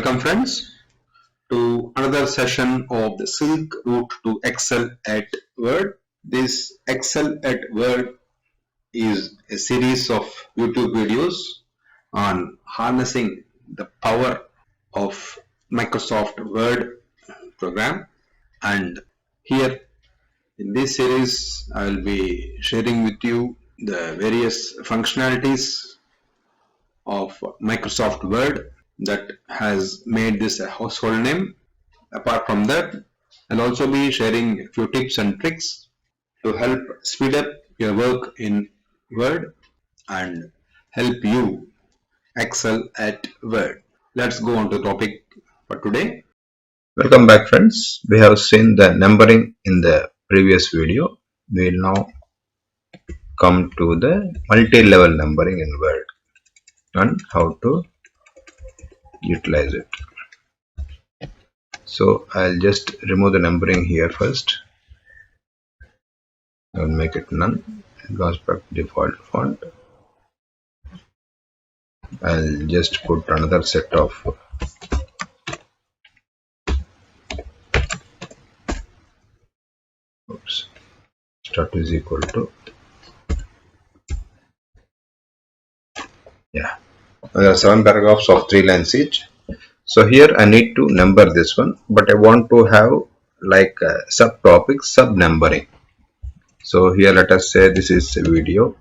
Welcome friends to another session of the Silk Route to Excel at Word. This Excel at Word is a series of YouTube videos on harnessing the power of Microsoft Word program, and here in this series I will be sharing with you the various functionalities of Microsoft Word that has made this a household name. Apart from that, I'll also be sharing a few tips and tricks to help speed up your work in Word and help you excel at Word. Let's go on to the topic for today. Welcome back friends. We have seen the numbering in the previous video. We will now come to the multi-level numbering in Word and how to utilize it. So I'll just remove the numbering here first. I'll make it none. Advanced default font. I'll just put another set of start is equal to there are 7 paragraphs of 3 lines each. So here I need to number this one, but I want to have like subtopic sub numbering. So here let us say this is a video.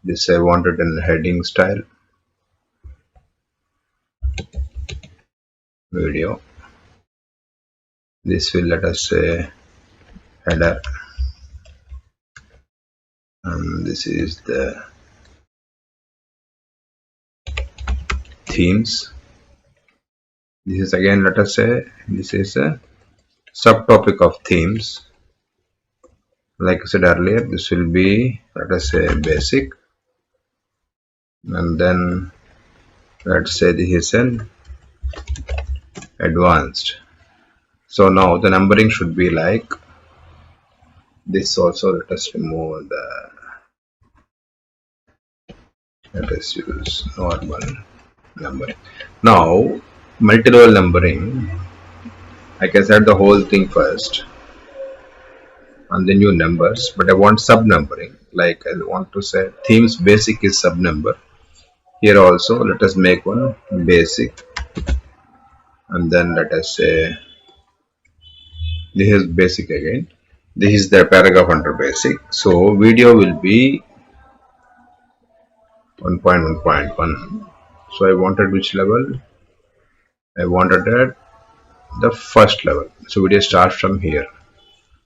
This I wanted in heading style. Video. This will let us say header, and this is the themes. This is again let us say this is a subtopic of themes. Like I said earlier, this will be let us say basic, and then let's say this is an advanced. So now the numbering should be like this. Also let us remove the, let us use normal numbering. Now multi-level numbering, I can set the whole thing first and then new numbers, but I want sub numbering. Like I want to say themes basic is sub number. Here also let us make one basic, and then let us say this is basic again. This is the paragraph under basic. So video will be 1.1.1. So I wanted which level? I wanted at the first level. So video starts from here.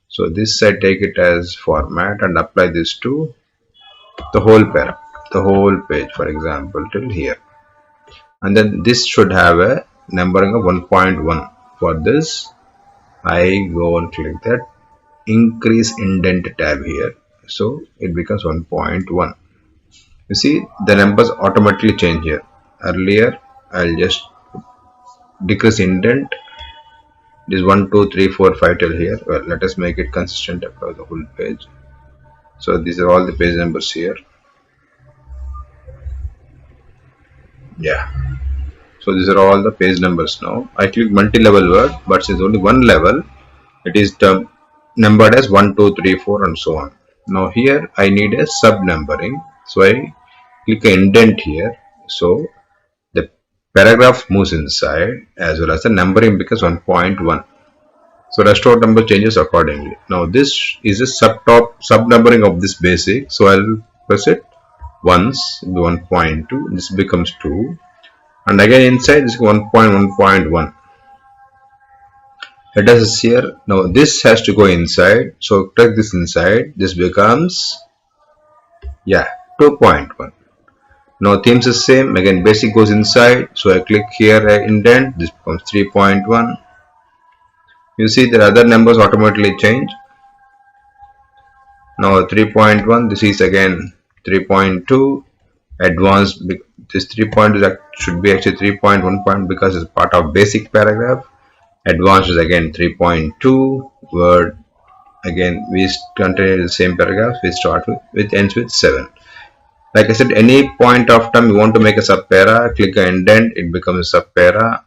So this I take it as format and apply this to the whole paragraph, the whole page, for example till here. And then this should have a numbering of 1.1. For this I go and click that increase indent tab here, so it becomes 1.1. You see the numbers automatically change here. Earlier I'll just decrease indent. This 1 2 3 4 5 till here. Well, let us make it consistent across the whole page. So these are all the page numbers here. So these are all the page numbers. Now I click multi-level Word, but since only one level, it is numbered as 1 2 3 4 and so on. Now here I need a sub numbering, so I click indent here. So the paragraph moves inside as well as the numbering becomes 1.1. So rest of number changes accordingly. Now this is a sub numbering of this basic, so I'll press it once, 1.2, this becomes 2, and again inside this is 1.1.1. Let us see here. Now this has to go inside, so click this inside, this becomes 2.1. Now themes is same, again basic goes inside, so I click here indent, this becomes 3.1. You see the other numbers automatically change. Now 3.1, this is again 3.2, advanced, this 3.2 should be actually 3.1 because it's part of basic paragraph. Advanced is again 3.2. Word, again we continue the same paragraph, we start with ends with 7. Like I said, any point of time you want to make a subpara, click an indent, it becomes a subpara.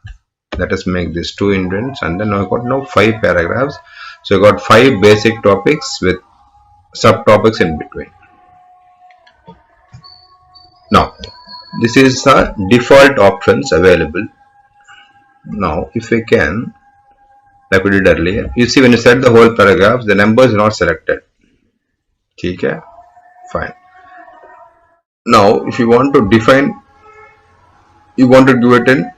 Let us make these two indents, and then I've got now 5 paragraphs. So I got 5 basic topics with subtopics in between. Now, this is the default options available. Now, if we can, like we did earlier, you see when you select the whole paragraph, the number is not selected. Okay, fine. Now, if you want to define, you want to give it in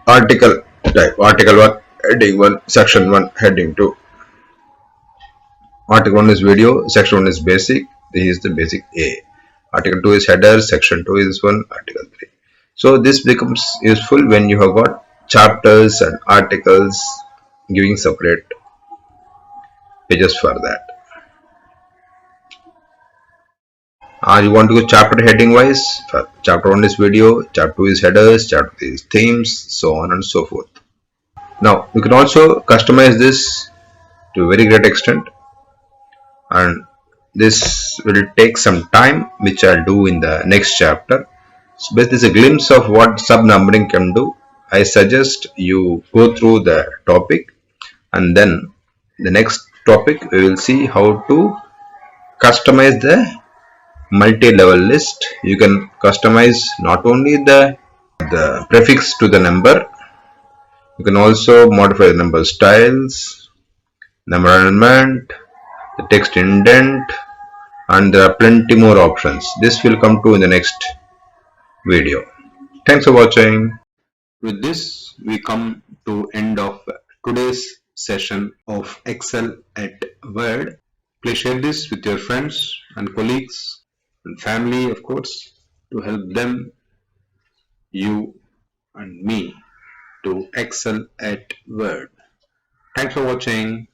article type. Article 1, heading 1, section 1, heading 2. Article 1 is video, section 1 is basic. This is the basic A. Article 2 is header, section 2 is 1, article 3. So this becomes useful when you have got chapters and articles giving separate pages for that. You want to go chapter heading wise. Chapter 1 is video, chapter 2 is headers, chapter 3 is themes, so on and so forth. Now you can also customize this to a very great extent, and this will take some time, which I'll do in the next chapter. So this is a glimpse of what subnumbering can do. I suggest you go through the topic, and then the next topic we will see how to customize the multi-level list. You can customize not only the prefix to the number, you can also modify the number styles, number element, the text indent, and there are plenty more options. This will come to in the next video. Thanks for watching. With this, we come to end of today's session of Excel at Word. Please share this with your friends and colleagues and family, of course, to help them, you and me, to excel at Word. Thanks for watching.